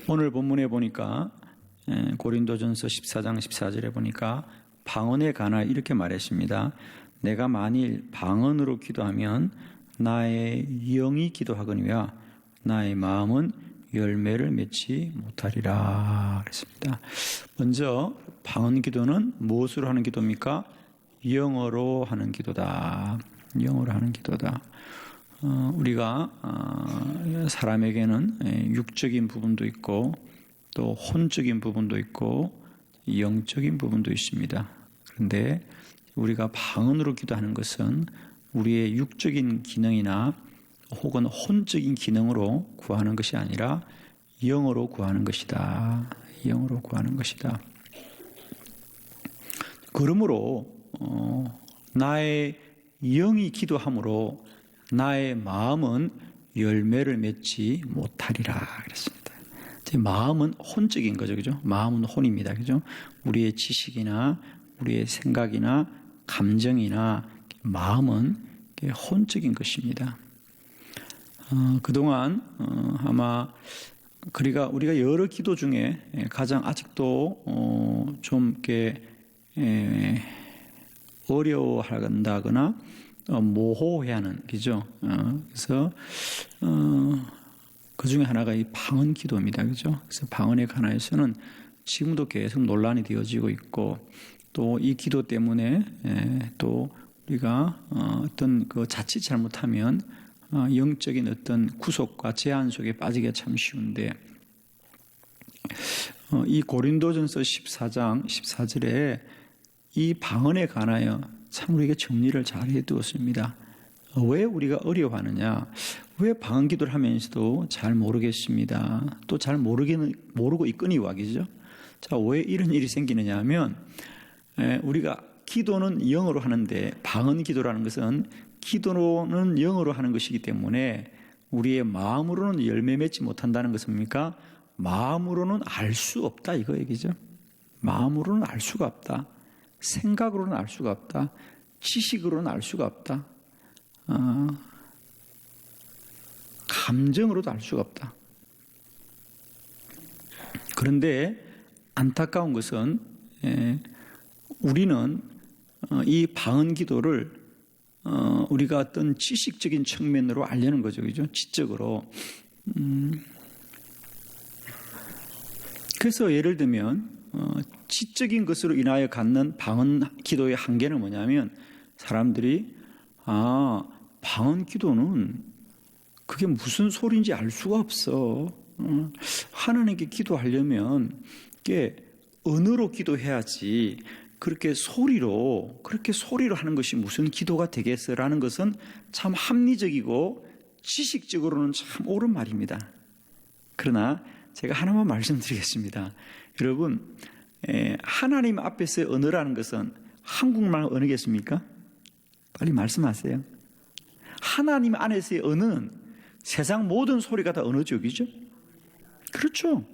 오늘 본문에 보니까 고린도전서 14장 14절에 보니까 방언에 관하여 이렇게 말했습니다. 내가 만일 방언으로 기도하면 나의 영이 기도하거니와 나의 마음은 열매를 맺지 못하리라 그랬습니다. 먼저 방언 기도는 무엇으로 하는 기도입니까? 영어로 하는 기도다. 영어로 하는 기도다. 우리가 사람에게는 육적인 부분도 있고 또 혼적인 부분도 있고 영적인 부분도 있습니다. 그런데 우리가 방언으로 기도하는 것은 우리의 육적인 기능이나 혹은 혼적인 기능으로 구하는 것이 아니라 영어로 구하는 것이다. 영어로 구하는 것이다. 그러므로 나의 영이 기도함으로 나의 마음은 열매를 맺지 못하리라 그랬습니다. 제 마음은 혼적인 거죠, 그죠? 마음은 혼입니다, 그죠? 우리의 지식이나 우리의 생각이나 감정이나 마음은 혼적인 것입니다. 그동안 아마 우리가 여러 기도 중에 가장 아직도 좀 이렇게 어려워한다거나 모호해하는 기죠. 그래서 그 중에 하나가 이 방언 기도입니다, 그죠? 그래서 방언에 관해서는 지금도 계속 논란이 되어지고 있고 또 이 기도 때문에 또 우리가 어떤 그 자칫 잘못하면 영적인 어떤 구속과 제한 속에 빠지기가 참 쉬운데 이 고린도전서 14장 14절에 이 방언에 관하여 참 우리에게 정리를 잘 해두었습니다. 왜 우리가 어려워하느냐? 왜 방언 기도를 하면서도 잘 모르겠습니다. 또 잘 모르고 있거니와 그죠? 자, 왜 이런 일이 생기느냐 하면 우리가 기도는 영어로 하는데 방언 기도라는 것은 기도는 영어로 하는 것이기 때문에 우리의 마음으로는 열매 맺지 못한다는 것은 뭡니까? 마음으로는 알 수 없다 이거 얘기죠. 마음으로는 알 수가 없다. 생각으로는 알 수가 없다. 지식으로는 알 수가 없다. 감정으로도 알 수가 없다. 그런데 안타까운 것은 우리는 이 방언 기도를 우리가 어떤 지식적인 측면으로 알려는 거죠, 그죠? 지적으로. 그래서 예를 들면 지적인 것으로 인하여 갖는 방언 기도의 한계는 뭐냐면 사람들이 방언 기도는 그게 무슨 소리인지 알 수가 없어. 하나님께 기도하려면 이게 언어로 기도해야지 그렇게 소리로 하는 것이 무슨 기도가 되겠어라는 것은 참 합리적이고 지식적으로는 참 옳은 말입니다. 그러나 제가 하나만 말씀드리겠습니다. 여러분, 하나님 앞에서의 언어라는 것은 한국말 언어겠습니까? 빨리 말씀하세요. 하나님 안에서의 언어는 세상 모든 소리가 다 언어적이죠? 그렇죠.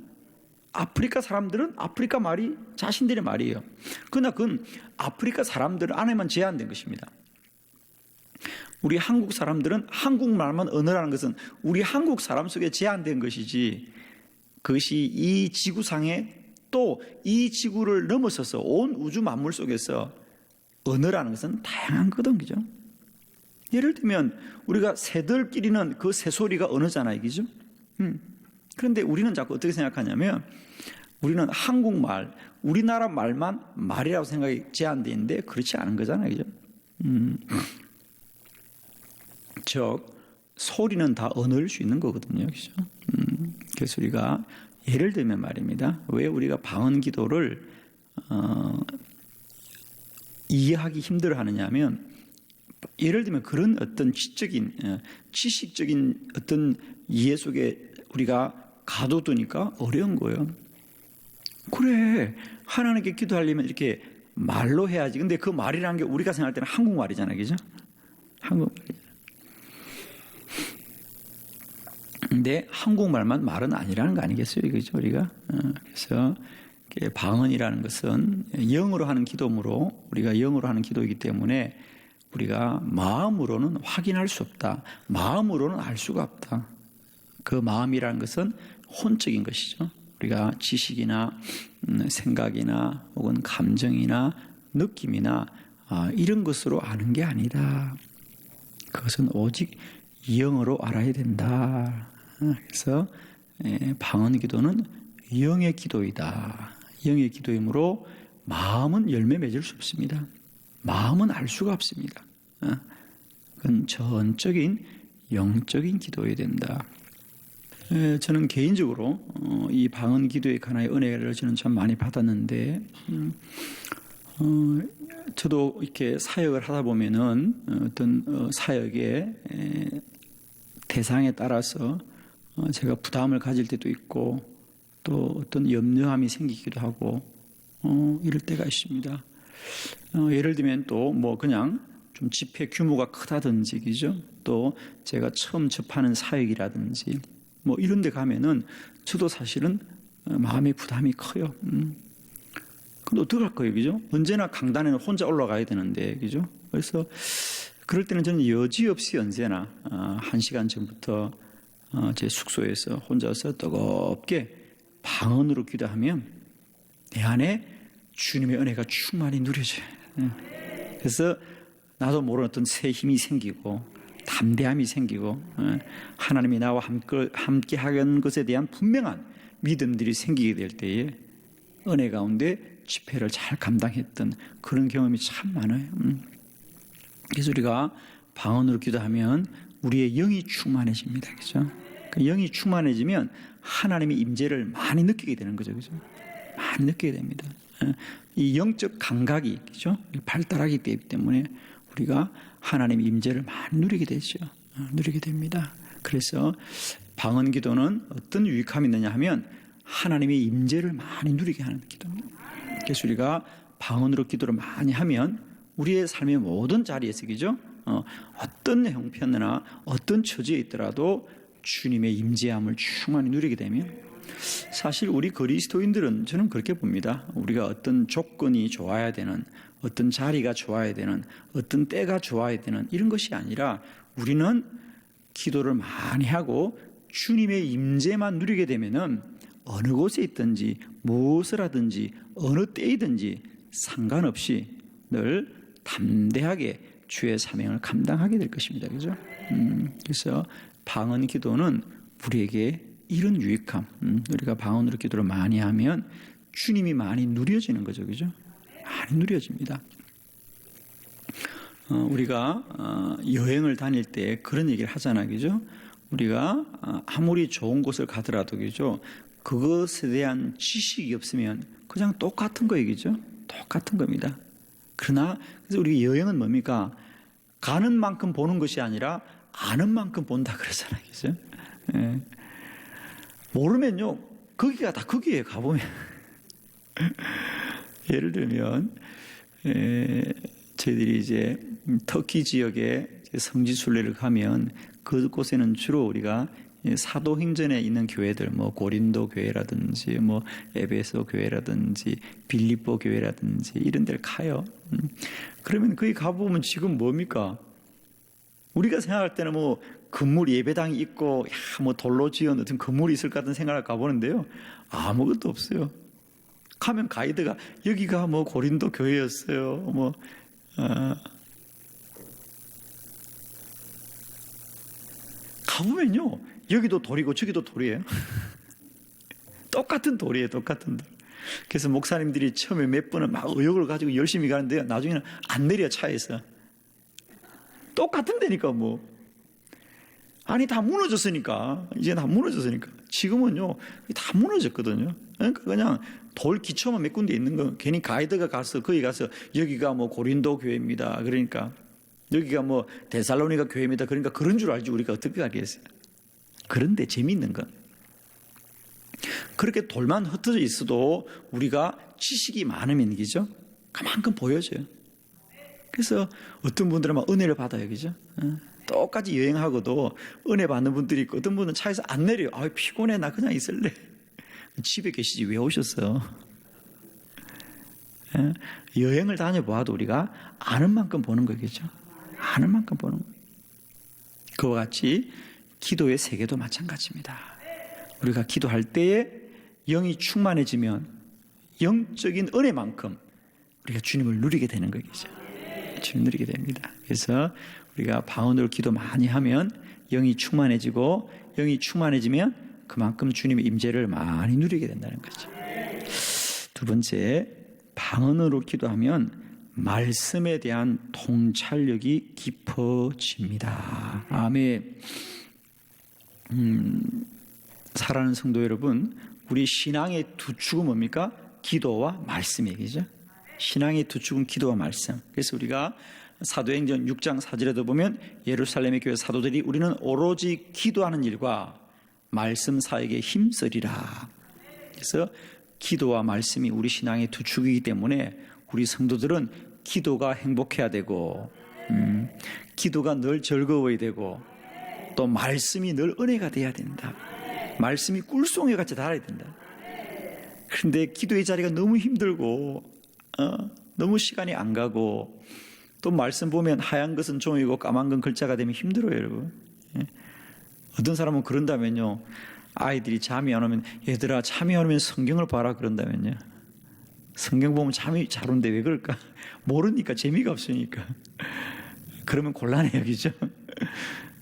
아프리카 사람들은 아프리카 말이 자신들의 말이에요. 그러나 그건 아프리카 사람들 안에만 제한된 것입니다. 우리 한국 사람들은 한국말만 언어라는 것은 우리 한국 사람 속에 제한된 것이지 그것이 이 지구상에 또 이 지구를 넘어서서 온 우주 만물 속에서 언어라는 것은 다양한 거든, 그죠? 예를 들면 우리가 새들끼리는 그 새소리가 언어잖아요, 그죠? 그런데 우리는 자꾸 어떻게 생각하냐면 우리는 한국말, 우리나라 말만 말이라고 생각이 제한되어 있는데 그렇지 않은 거잖아요, 그죠? 즉 소리는 다 언어일 수 있는 거거든요, 그죠? 그래서 우리가 예를 들면 말입니다. 왜 우리가 방언 기도를 이해하기 힘들어하느냐 하면 예를 들면 그런 어떤 지식적인 어떤 이해 속에 우리가 가둬두니까 어려운 거예요. 그래, 하나님께 기도하려면 이렇게 말로 해야지. 근데 그 말이라는 게 우리가 생각할 때는 한국말이잖아요, 그죠? 한국말이잖아요. 근데 한국말만 말은 아니라는 거 아니겠어요, 그죠? 우리가 그래서 방언이라는 것은 영어로 하는 기도므로 우리가 영어로 하는 기도이기 때문에 우리가 마음으로는 확인할 수 없다. 마음으로는 알 수가 없다. 그 마음이라는 것은 혼적인 것이죠. 우리가 지식이나 생각이나 혹은 감정이나 느낌이나 이런 것으로 아는 게 아니다. 그것은 오직 영으로 알아야 된다. 그래서 방언 기도는 영의 기도이다. 영의 기도이므로 마음은 열매 맺을 수 없습니다. 마음은 알 수가 없습니다. 그건 전적인 영적인 기도여야 된다. 저는 개인적으로 이 방언 기도에 관한 은혜를 저는 참 많이 받았는데, 저도 이렇게 사역을 하다 보면은 어떤 사역의 대상에 따라서 제가 부담을 가질 때도 있고 또 어떤 염려함이 생기기도 하고 이럴 때가 있습니다. 예를 들면 또 뭐 그냥 좀 집회 규모가 크다든지, 그죠? 또 제가 처음 접하는 사역이라든지 뭐 이런 데 가면은 저도 사실은 마음의 부담이 커요. 근데 어떡할 거예요, 그죠? 언제나 강단에는 혼자 올라가야 되는데, 그죠? 그래서 그럴 때는 저는 여지없이 언제나 1시간 전부터 제 숙소에서 혼자서 뜨겁게 방언으로 기도하면 내 안에 주님의 은혜가 충만히 누려져요. 그래서 나도 모르는 어떤 새 힘이 생기고 담대함이 생기고 하나님이 나와 함께 하는 것에 대한 분명한 믿음들이 생기게 될 때에 은혜 가운데 집회를 잘 감당했던 그런 경험이 참 많아요. 그래서 우리가 방언으로 기도하면 우리의 영이 충만해집니다. 그죠? 그 영이 충만해지면 하나님의 임재를 많이 느끼게 되는 거죠. 그죠? 많이 느끼게 됩니다. 이 영적 감각이, 그죠? 발달하기 때문에 우리가 하나님의 임재를 많이 누리게 되죠. 누리게 됩니다. 그래서 방언 기도는 어떤 유익함이 있느냐 하면 하나님의 임재를 많이 누리게 하는 기도입니다. 그래서 우리가 방언으로 기도를 많이 하면 우리의 삶의 모든 자리에서, 그죠? 어떤 형편이나 어떤 처지에 있더라도 주님의 임재함을 충만히 누리게 되면, 사실 우리 그리스도인들은 저는 그렇게 봅니다. 우리가 어떤 조건이 좋아야 되는, 어떤 자리가 좋아야 되는, 어떤 때가 좋아야 되는 이런 것이 아니라 우리는 기도를 많이 하고 주님의 임재만 누리게 되면은 어느 곳에 있든지 무엇을 하든지 어느 때이든지 상관없이 늘 담대하게 주의 사명을 감당하게 될 것입니다. 그죠? 그래서 방언 기도는 우리에게 이런 유익함, 우리가 방언으로 기도를 많이 하면 주님이 많이 누려지는 거죠. 그죠? 많이 누려집니다. 우리가 여행을 다닐 때 그런 얘기를 하잖아요. 그죠? 우리가 아무리 좋은 곳을 가더라도, 그죠? 그것에 대한 지식이 없으면 그냥 똑같은 거예요. 그죠? 똑같은 겁니다. 그러나 그래서 우리 여행은 뭡니까? 가는 만큼 보는 것이 아니라 아는 만큼 본다 그러잖아요. 그죠? 예. 모르면요, 거기가 다 거기에 가보면. 예를 들면, 저희들이 이제 터키 지역에 성지순례를 가면 그곳에는 주로 우리가 사도행전에 있는 교회들, 뭐 고린도 교회라든지, 뭐 에베소 교회라든지, 빌립보 교회라든지 이런 데를 가요. 그러면 거기 가보면 지금 뭡니까? 우리가 생각할 때는 뭐 건물 예배당이 있고, 뭐 돌로 지은 어떤 건물이 있을 것 같은 생각을 가보는데요, 아무것도 없어요. 가면 가이드가 여기가 뭐 고린도 교회였어요. 뭐 가보면요, 여기도 돌이고 저기도 돌이에요. 똑같은 돌이에요, 똑같은 돌. 그래서 목사님들이 처음에 몇 번은 막 의욕을 가지고 열심히 가는데요, 나중에는 안 내려, 차에서. 똑같은 데니까 뭐. 아니, 다 무너졌으니까. 이제 다 무너졌으니까. 지금은요, 다 무너졌거든요. 그러니까 그냥 돌 기초만 몇 군데 있는 거, 괜히 가이드가 가서 거기 가서 여기가 뭐 고린도 교회입니다. 그러니까 여기가 뭐 데살로니가 교회입니다. 그러니까 그런 줄 알지 우리가 어떻게 알겠어요. 그런데 재미있는 건, 그렇게 돌만 흩어져 있어도 우리가 지식이 많으면, 그죠? 그만큼 보여져요. 그래서 어떤 분들은 막 은혜를 받아요. 그죠? 똑같이 여행하고도 은혜 받는 분들이 있고, 어떤 분은 차에서 안 내려요. 아, 피곤해, 나 그냥 있을래. 집에 계시지 왜 오셨어? 여행을 다녀보아도 우리가 아는 만큼 보는 거겠죠. 아는 만큼 보는 거예요. 그와 같이 기도의 세계도 마찬가지입니다. 우리가 기도할 때에 영이 충만해지면 영적인 은혜만큼 우리가 주님을 누리게 되는 거겠죠. 주님 누리게 됩니다. 그래서 우리가 방언으로 기도 많이 하면 영이 충만해지고, 영이 충만해지면 그만큼 주님의 임재를 많이 누리게 된다는 거죠. 두 번째, 방언으로 기도하면 말씀에 대한 통찰력이 깊어집니다. 아멘. 사랑하는 성도 여러분, 우리 신앙의 두 축은 뭡니까? 기도와 말씀 얘기죠. 신앙의 두 축은 기도와 말씀. 그래서 우리가 사도행전 6장 4절에도 보면 예루살렘의 교회 사도들이 우리는 오로지 기도하는 일과 말씀 사역에 힘쓰리라. 그래서 기도와 말씀이 우리 신앙의 두 축이기 때문에 우리 성도들은 기도가 행복해야 되고, 기도가 늘 즐거워야 되고, 또 말씀이 늘 은혜가 돼야 된다. 말씀이 꿀송이 같이 달아야 된다. 그런데 기도의 자리가 너무 힘들고 너무 시간이 안 가고, 또 말씀 보면 하얀 것은 종이고 까만 건 글자가 되면 힘들어요, 여러분. 어떤 사람은 그런다면요, 아이들이 잠이 안 오면 얘들아 잠이 안 오면 성경을 봐라 그런다면요, 성경 보면 잠이 잘 오는데 왜 그럴까? 모르니까, 재미가 없으니까. 그러면 곤란해요, 그죠?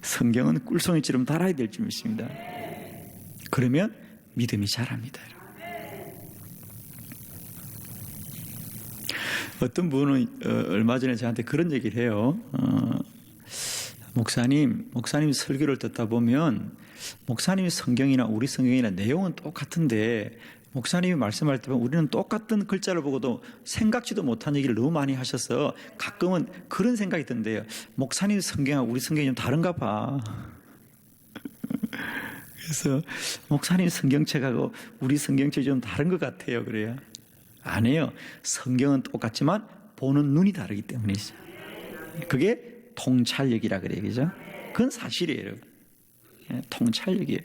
성경은 꿀송이처럼 달아야 될 줄 믿습니다. 그러면 믿음이 자랍니다. 어떤 분은 얼마 전에 저한테 그런 얘기를 해요. 목사님 설교를 듣다 보면 목사님의 성경이나 우리 성경이나 내용은 똑같은데 목사님이 말씀할 때 우리는 똑같은 글자를 보고도 생각지도 못한 얘기를 너무 많이 하셔서 가끔은 그런 생각이 든대요. 목사님 성경하고 우리 성경이 좀 다른가 봐. 그래서 목사님 성경책하고 우리 성경책이 좀 다른 것 같아요. 그래요. 아니에요. 성경은 똑같지만 보는 눈이 다르기 때문이죠. 그게 통찰력이라 그래요. 그죠? 그건 사실이에요. 여러분. 통찰력이에요.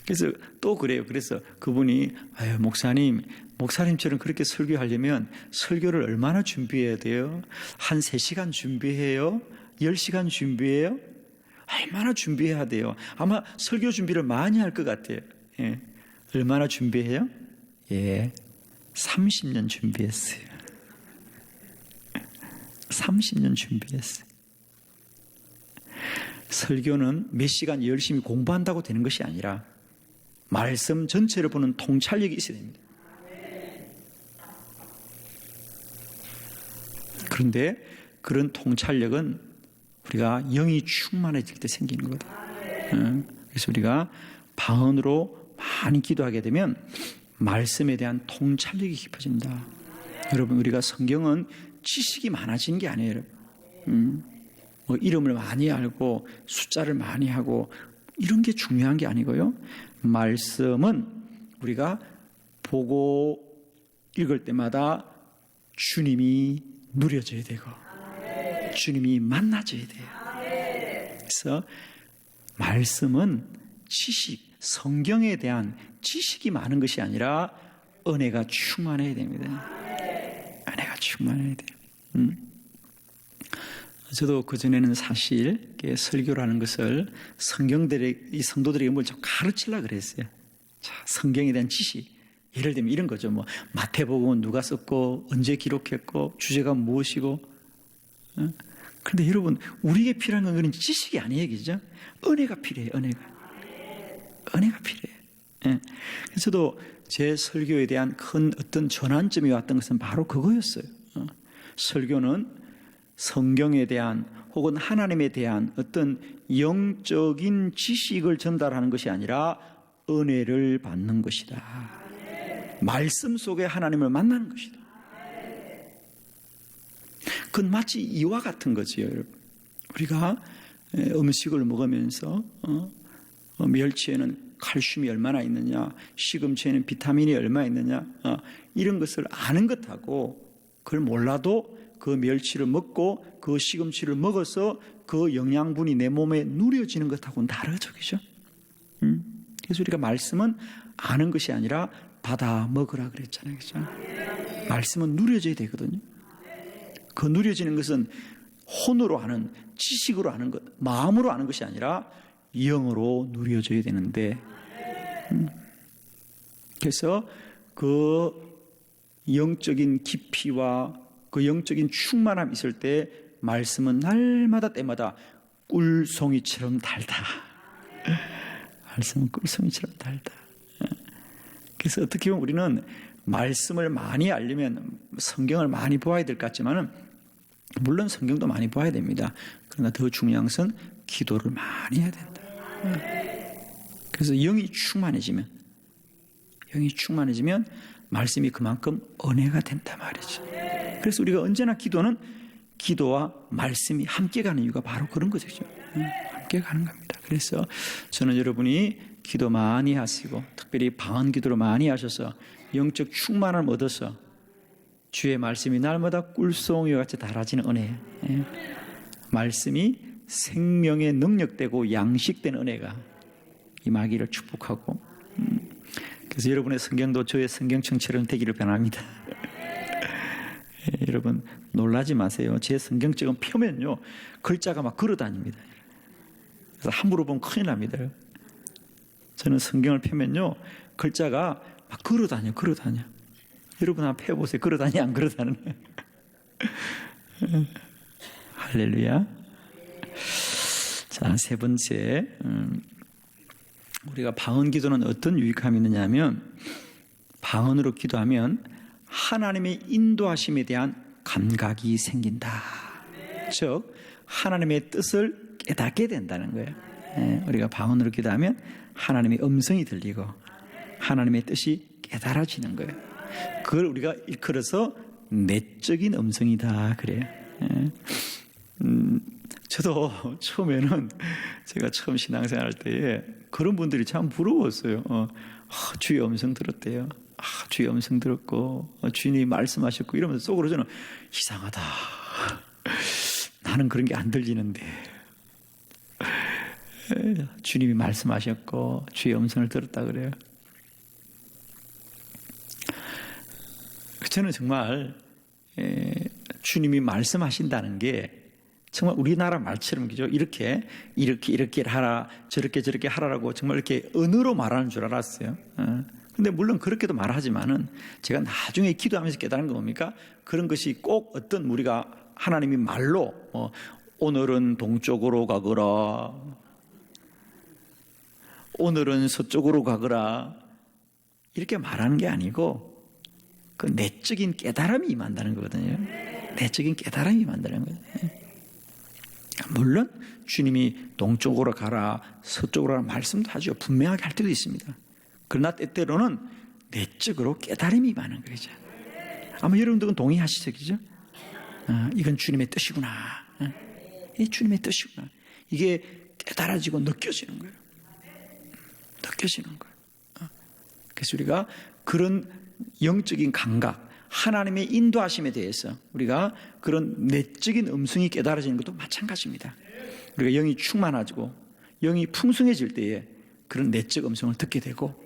그래서 또 그래요. 그래서 그분이 목사님처럼 그렇게 설교하려면 설교를 얼마나 준비해야 돼요? 한 3시간 준비해요? 10시간 준비해요? 얼마나 준비해야 돼요? 아마 설교 준비를 많이 할 것 같아요. 예. 얼마나 준비해요? 30년 준비했어요. 30년 준비했어요. 설교는 몇 시간 열심히 공부한다고 되는 것이 아니라 말씀 전체를 보는 통찰력이 있어야 됩니다. 그런데 그런 통찰력은 우리가 영이 충만해질 때 생기는 거다. 그래서 우리가 방언으로 많이 기도하게 되면 말씀에 대한 통찰력이 깊어진다. 여러분, 우리가 성경은 지식이 많아지는 게 아니에요. 여러분. 이름을 많이 알고 숫자를 많이 하고 이런 게 중요한 게 아니고요. 말씀은 우리가 보고 읽을 때마다 주님이 누려져야 되고 주님이 만나져야 돼요. 그래서 말씀은 지식, 성경에 대한 지식이 많은 것이 아니라 은혜가 충만해야 됩니다. 은혜가 충만해야 돼요. 저도 그전에는 사실 설교라는 것을 이 성도들에게 뭘 좀 가르치려고 그랬어요. 자, 성경에 대한 지식. 예를 들면 이런 거죠. 마태복음은 누가 썼고 언제 기록했고 주제가 무엇이고. 그런데 여러분, 우리에게 필요한 건 그런 지식이 아니에요. 그죠? 은혜가 필요해요. 은혜가 필요해요. 그래서 저도 제 설교에 대한 큰 어떤 전환점이 왔던 것은 바로 그거였어요. 설교는 성경에 대한 혹은 하나님에 대한 어떤 영적인 지식을 전달하는 것이 아니라 은혜를 받는 것이다. 말씀 속에 하나님을 만나는 것이다. 그건 마치 이와 같은 거지요, 여러분. 우리가 음식을 먹으면서 멸치에는 칼슘이 얼마나 있느냐, 시금치에는 비타민이 얼마나 있느냐, 이런 것을 아는 것하고 그걸 몰라도 그 멸치를 먹고 그 시금치를 먹어서 그 영양분이 내 몸에 누려지는 것하고는 다르죠. 그죠? 그래서 우리가 말씀은 아는 것이 아니라 받아 먹으라 그랬잖아요. 그죠? 말씀은 누려져야 되거든요. 그 누려지는 것은 혼으로 아는, 지식으로 아는 것, 마음으로 아는 것이 아니라 영으로 누려져야 되는데 그래서 그 영적인 깊이와 그 영적인 충만함이 있을 때 말씀은 날마다 때마다 꿀송이처럼 달다. 말씀은 꿀송이처럼 달다. 그래서 어떻게 보면 우리는 말씀을 많이 알려면 성경을 많이 보아야 될 것 같지만은 물론 성경도 많이 보아야 됩니다. 그러나 더 중요한 것은 기도를 많이 해야 된다. 그래서 영이 충만해지면 말씀이 그만큼 은혜가 된다 말이죠. 그래서 우리가 언제나 기도와 말씀이 함께 가는 이유가 바로 그런 거죠. 함께 가는 겁니다. 그래서 저는 여러분이 기도 많이 하시고 특별히 방언 기도를 많이 하셔서 영적 충만함을 얻어서 주의 말씀이 날마다 꿀송이와 같이 달아지는 은혜, 말씀이 생명의 능력되고 양식된 은혜가 임하기를 축복하고, 그래서 여러분의 성경도 저의 성경책처럼 되기를 바랍니다. 여러분 놀라지 마세요. 제 성경책은 펴면요 글자가 막 걸어다닙니다. 그래서 함부로 보면 큰일 납니다. 저는 성경을 펴면요 글자가 막 걸어다녀. 여러분 한번 펴보세요. 걸어다니 안 걸어다니네. 할렐루야. 자, 세 번째, 우리가 방언 기도는 어떤 유익함이 있느냐 하면, 방언으로 기도하면 하나님의 인도하심에 대한 감각이 생긴다. 즉 하나님의 뜻을 깨닫게 된다는 거예요. 우리가 방언으로 기도하면 하나님의 음성이 들리고 하나님의 뜻이 깨달아지는 거예요. 그걸 우리가 일컬어서 내적인 음성이다 그래요. 저도 처음에는 제가 처음 신앙생활 할 때에 그런 분들이 참 부러웠어요. 주의 음성 들었대요. 주의 음성 들었고 주님이 말씀하셨고 이러면서 속으로 저는 이상하다. 나는 그런 게 안 들리는데 주님이 말씀하셨고 주의 음성을 들었다 그래요. 저는 정말 주님이 말씀하신다는 게 정말 우리나라 말처럼 그죠? 이렇게 하라, 저렇게 하라라고 정말 이렇게 언어로 말하는 줄 알았어요. 근데 물론 그렇게도 말하지만은 제가 나중에 기도하면서 깨달은 거 뭡니까? 그런 것이 꼭 어떤 우리가 하나님이 말로 오늘은 동쪽으로 가거라, 오늘은 서쪽으로 가거라 이렇게 말하는 게 아니고 그 내적인 깨달음이 임한다는 거거든요. 내적인 깨달음이 임한다는 거예요. 물론 주님이 동쪽으로 가라, 서쪽으로 가라 말씀도 하죠. 분명하게 할 때도 있습니다. 그러나 때때로는 내적으로 깨달음이 임하는 거죠. 아마 여러분들은 동의하시죠, 그죠? 이건 주님의 뜻이구나. 이 주님의 뜻이구나. 이게 깨달아지고 느껴지는 거예요. 느껴지는 거예요. 그래서 우리가 그런 영적인 감각, 하나님의 인도하심에 대해서 우리가 그런 내적인 음성이 깨달아지는 것도 마찬가지입니다. 우리가 영이 충만해지고 영이 풍성해질 때에 그런 내적 음성을 듣게 되고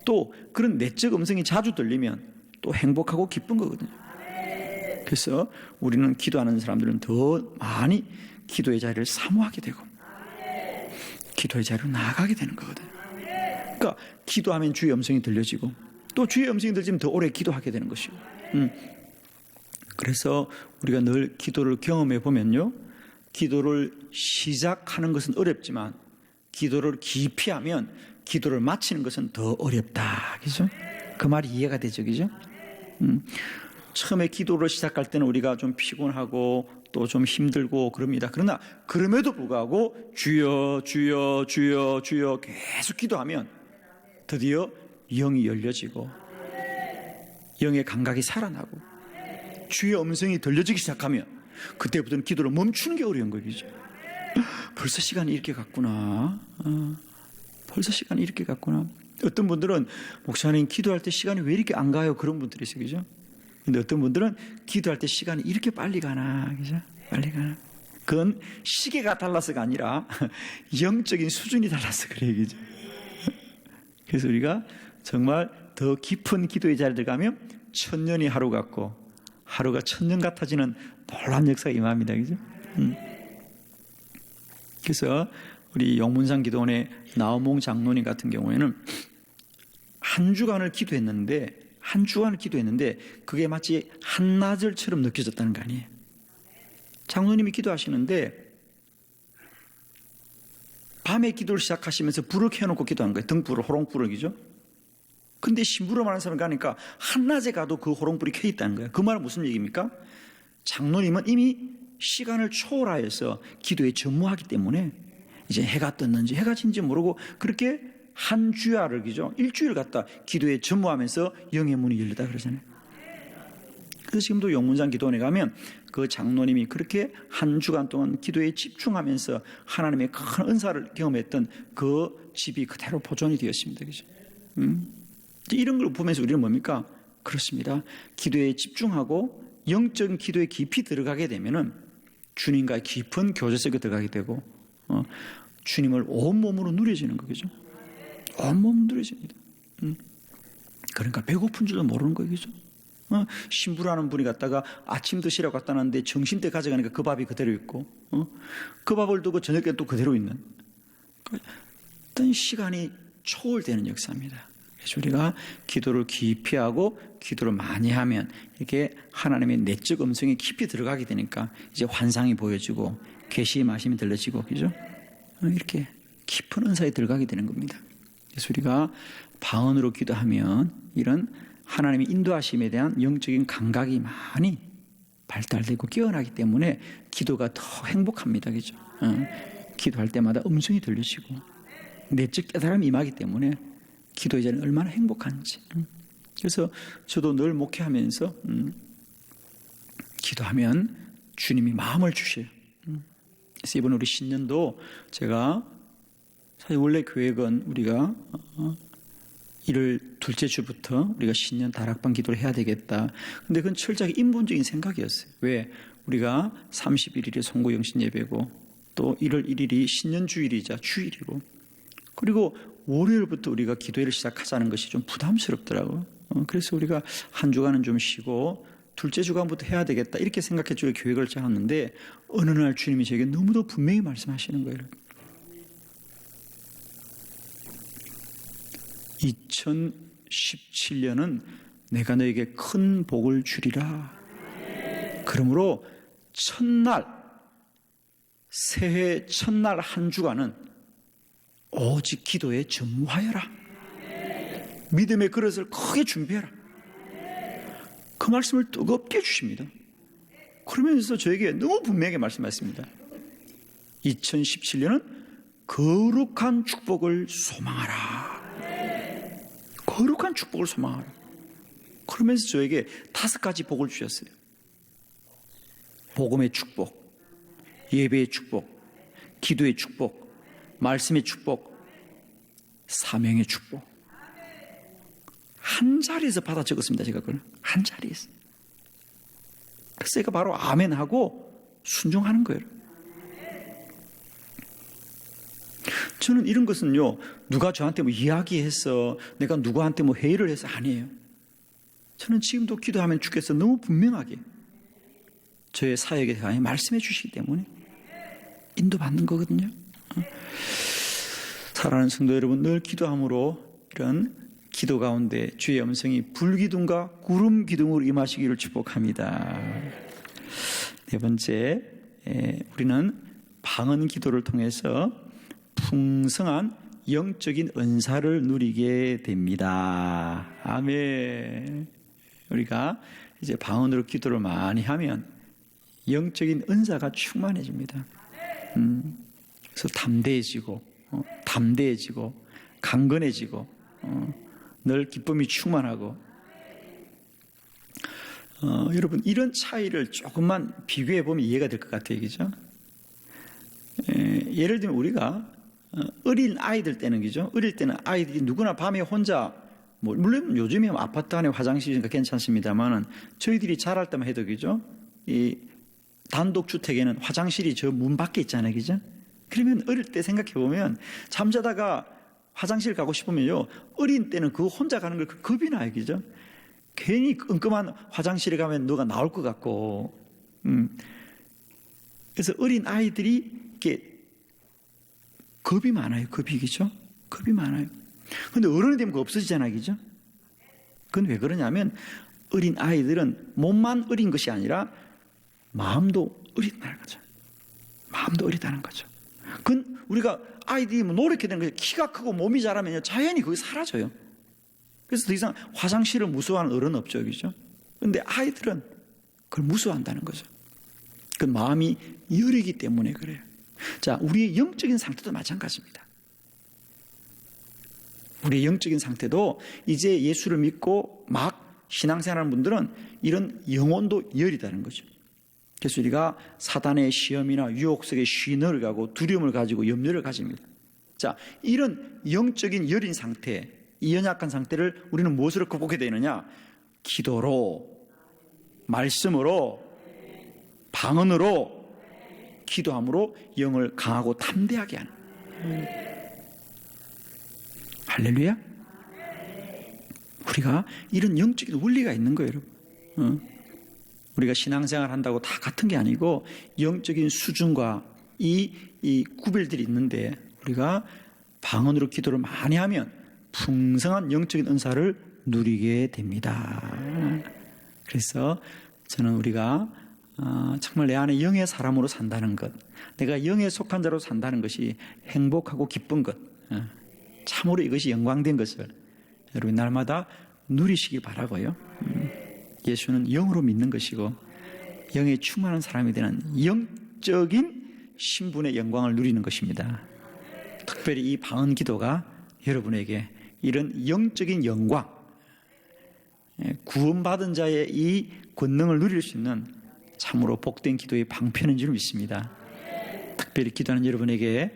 또 그런 내적 음성이 자주 들리면 또 행복하고 기쁜 거거든요. 그래서 우리는 기도하는 사람들은 더 많이 기도의 자리를 사모하게 되고 기도의 자리로 나아가게 되는 거거든요. 그러니까 기도하면 주의 음성이 들려지고 또 주의 음성이 들리면 더 오래 기도하게 되는 것이고. 그래서 우리가 늘 기도를 경험해 보면요, 기도를 시작하는 것은 어렵지만 기도를 깊이 하면 기도를 마치는 것은 더 어렵다. 그죠? 그 말이 이해가 되죠, 그죠? 처음에 기도를 시작할 때는 우리가 좀 피곤하고 또 좀 힘들고 그럽니다. 그러나 그럼에도 불구하고 주여 주여 주여 주여 계속 기도하면 드디어 영이 열려지고 영의 감각이 살아나고 주의 음성이 들려지기 시작하면 그때부터는 기도를 멈추는 게 어려운 거죠. 벌써 시간이 이렇게 갔구나. 벌써 시간이 이렇게 갔구나. 어떤 분들은 목사님 기도할 때 시간이 왜 이렇게 안 가요? 그런 분들이 있어요. 그죠? 근데 어떤 분들은 기도할 때 시간이 이렇게 빨리 가나. 그죠? 빨리 가나. 그건 시계가 달라서가 아니라 영적인 수준이 달라서 그래요. 그죠? 그래서 우리가 정말 더 깊은 기도의 자리에 들어가면 천년이 하루 같고 하루가 천년 같아지는 놀라운 역사가 임합니다. 그죠? 그래서 우리 용문산 기도원의 나우몽 장로님 같은 경우에는 한 주간을 기도했는데 그게 마치 한나절처럼 느껴졌다는 거 아니에요. 장로님이 기도하시는데 밤에 기도를 시작하시면서 불을 켜놓고 기도하는 거예요. 등불을, 호롱불이죠. 근데 심부름하는 사람 가니까 한낮에 가도 그 호롱불이 켜 있다는 거예요. 그 말은 무슨 얘기입니까? 장로님은 이미 시간을 초월하여서 기도에 전무하기 때문에 이제 해가 떴는지 해가 진지 모르고 그렇게 한 주야를 그죠? 일주일 갖다 기도에 전무하면서 영의 문이 열리다 그러잖아요. 그래서 지금도 용문산 기도원에 가면 그 장로님이 그렇게 한 주간 동안 기도에 집중하면서 하나님의 큰 은사를 경험했던 그 집이 그대로 보존이 되었습니다. 그죠? 이런 걸 보면서 우리는 뭡니까? 그렇습니다. 기도에 집중하고 영적인 기도에 깊이 들어가게 되면은 주님과의 깊은 교제 속에 들어가게 되고 주님을 온몸으로 누려지는 거죠. 온몸으로 누려집니다. 그러니까 배고픈 줄도 모르는 거죠. 신부라는 분이 갔다가 아침 드시라고 갖다 놨는데 점심때 가져가니까 그 밥이 그대로 있고 그 밥을 두고 저녁 때 또 그대로 있는 어떤 시간이 초월되는 역사입니다. 그래서 우리가 기도를 깊이 하고 기도를 많이 하면 이렇게 하나님의 내적 음성이 깊이 들어가게 되니까 이제 환상이 보여지고 계시의 말씀이 들려지고 그죠? 이렇게 깊은 은사에 들어가게 되는 겁니다. 그래서 우리가 방언으로 기도하면 이런 하나님의 인도하심에 대한 영적인 감각이 많이 발달되고 깨어나기 때문에 기도가 더 행복합니다. 그죠? 기도할 때마다 음성이 들리시고 내적 깨달음이 임하기 때문에 기도의 자리는 얼마나 행복한지. 그래서 저도 늘 목회하면서 기도하면 주님이 마음을 주셔요. 그래서 이번 우리 신년도 제가 사실 원래 계획은 우리가 1월 둘째 주부터 우리가 신년 다락방 기도를 해야 되겠다. 근데 그건 철저하게 인본적인 생각이었어요. 왜? 우리가 31일에 송구영신 예배고 또 1월 1일이 신년 주일이자 주일이고 그리고 월요일부터 우리가 기도회를 시작하자는 것이 좀 부담스럽더라고요. 그래서 우리가 한 주간은 좀 쉬고 둘째 주간부터 해야 되겠다 이렇게 생각해 주고 계획을 짜왔는데 어느 날 주님이 저에게 너무도 분명히 말씀하시는 거예요. 2017년은 내가 너에게 큰 복을 주리라. 그러므로 새해 첫날 한 주간은 오직 기도에 전무하여라. 믿음의 그릇을 크게 준비해라. 그 말씀을 뜨겁게 주십니다. 그러면서 저에게 너무 분명하게 말씀하셨습니다. 2017년은 거룩한 축복을 소망하라. 거룩한 축복을 소망하라. 그러면서 저에게 5가지 복을 주셨어요. 복음의 축복, 예배의 축복, 기도의 축복, 말씀의 축복, 사명의 축복. 한 자리에서 받아 적었습니다. 제가 그걸 한 자리에서. 그래서 제가 바로 아멘하고 순종하는 거예요. 저는 이런 것은요, 누가 저한테 뭐 이야기해서 내가 누구한테 뭐 회의를 해서 아니에요. 저는 지금도 기도하면 주께서 너무 분명하게 저의 사역에 대하여 말씀해 주시기 때문에 인도받는 거거든요. 사랑하는 성도 여러분, 늘 기도함으로 이런 기도 가운데 주의 음성이 불기둥과 구름 기둥으로 임하시기를 축복합니다. 네 번째, 우리는 방언 기도를 통해서 풍성한 영적인 은사를 누리게 됩니다. 아멘. 우리가 이제 방언으로 기도를 많이 하면 영적인 은사가 충만해집니다. 그래서 담대해지고 강건해지고 늘 기쁨이 충만하고 여러분 이런 차이를 조금만 비교해 보면 이해가 될 것 같아요. 그죠? 예를 들면 우리가 어린 아이들 때는 그죠? 어릴 때는 아이들이 누구나 밤에 혼자 물론 요즘에 아파트 안에 화장실이니까 괜찮습니다만은 저희들이 자랄 때만 해도 그죠? 이 단독주택에는 화장실이 저 문 밖에 있잖아요. 그죠? 그러면 어릴 때 생각해 보면 잠자다가 화장실 가고 싶으면요. 어린 때는 그거 혼자 가는 걸 겁이 나요. 그죠? 괜히 끔끔한 화장실에 가면 누가 나올 것 같고. 그래서 어린 아이들이 이렇게 겁이 많아요. 그죠? 겁이 많아요. 근데 어른이 되면 그거 없어지잖아요. 그죠? 그건 왜 그러냐면 어린 아이들은 몸만 어린 것이 아니라 마음도 어린다는 거죠. 마음도 어리다는 거죠. 그건 우리가 아이들이 뭐 노력해야 되는 거예요. 키가 크고 몸이 자라면 자연히 그게 사라져요. 그래서 더 이상 화장실을 무서워하는 어른은 없죠. 그죠? 근데 아이들은 그걸 무서워한다는 거죠. 그 마음이 여리기 때문에 그래요. 자, 우리의 영적인 상태도 마찬가지입니다. 우리의 영적인 상태도 이제 예수를 믿고 막 신앙생활하는 분들은 이런 영혼도 여리다는 거죠. 그래서 우리가 사단의 시험이나 유혹 속에 쉬너를 가고 두려움을 가지고 염려를 가집니다. 자, 이런 영적인 여린 상태, 이 연약한 상태를 우리는 무엇으로 극복해야 되느냐? 기도로, 말씀으로, 방언으로, 기도함으로 영을 강하고 담대하게 하는. 할렐루야. 우리가 이런 영적인 원리가 있는 거예요, 여러분. 우리가 신앙생활 한다고 다 같은 게 아니고 영적인 수준과 이 구별들이 있는데 우리가 방언으로 기도를 많이 하면 풍성한 영적인 은사를 누리게 됩니다. 그래서 저는 우리가 정말 내 안에 영의 사람으로 산다는 것, 내가 영에 속한 자로 산다는 것이 행복하고 기쁜 것, 참으로 이것이 영광된 것을 여러분 날마다 누리시기 바라고요. 예수는 영으로 믿는 것이고 영에 충만한 사람이 되는 영적인 신분의 영광을 누리는 것입니다. 특별히 이 방언 기도가 여러분에게 이런 영적인 영광, 구원받은 자의 이 권능을 누릴 수 있는 참으로 복된 기도의 방편인 줄 믿습니다. 특별히 기도하는 여러분에게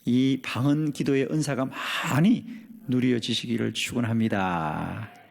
이 방언 기도의 은사가 많이 누려지시기를 축원합니다.